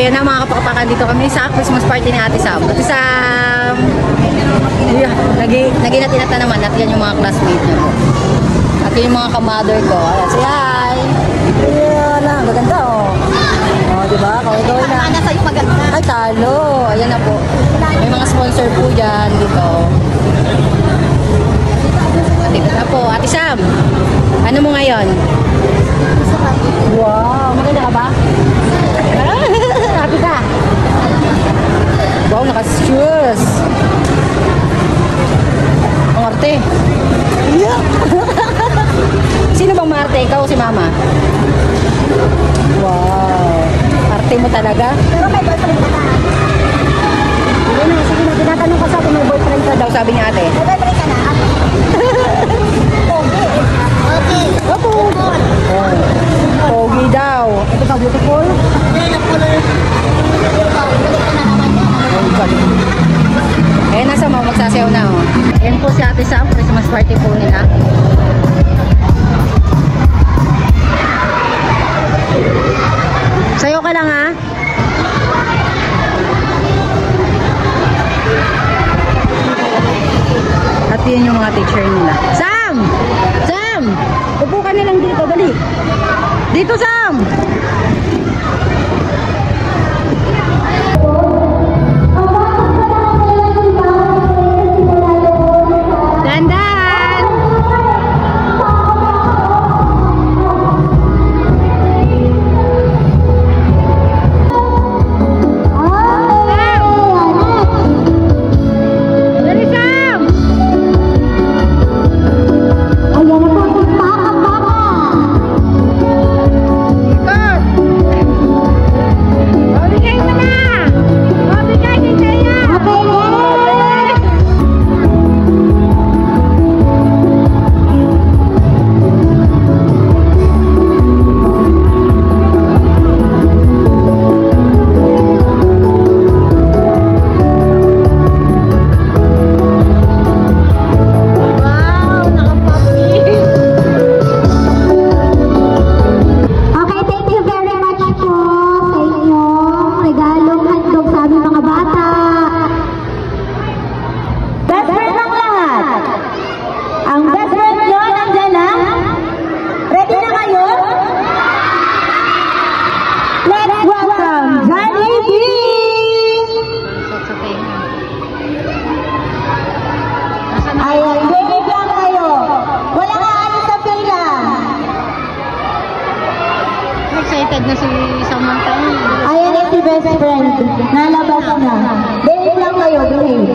ayan na mga kapakapakan, dito kami sa Christmas party ni Ate Sam. Ate Sam! Naginatinata naman at yan yung mga classmate niya po. At yun yung mga ka-mother ko. Ayan, say hi! Ayan na, maganda oh. Oh, diba? Kaway-kaway na. Ano sa'yo maganda? Ay, talo. Ayan na po. May mga sponsor po dyan dito. Dito na po. Ate Sam, ano mo ngayon? Wow, maganda ka ba? Happy ka? Wow, naka-shoes. Ang arte. Yeah. Sino bang maarte? Ikaw o si mama? Wow. Arte mo talaga? Pero may boyfriend ka na. Sige na. Tinatanong ko sa akin, may boyfriend ka daw, sabi niya ate. May boyfriend ka na? Okay. Opo. Pogi daw. Ito ka beautiful? Eh, nasa mga magsasayaw na oh. Yan po si Ate Sam, Christmas party po nila. Sayo ka lang ha. At yun yung mga teacher nila. Sam! Sam! Upo ka na lang dito, dali. Dito, Sam! Dandan! Dali, Sam! Excited na si Samantha. Ayan si best friend. Nalabas na. Behave lang kayo, behave.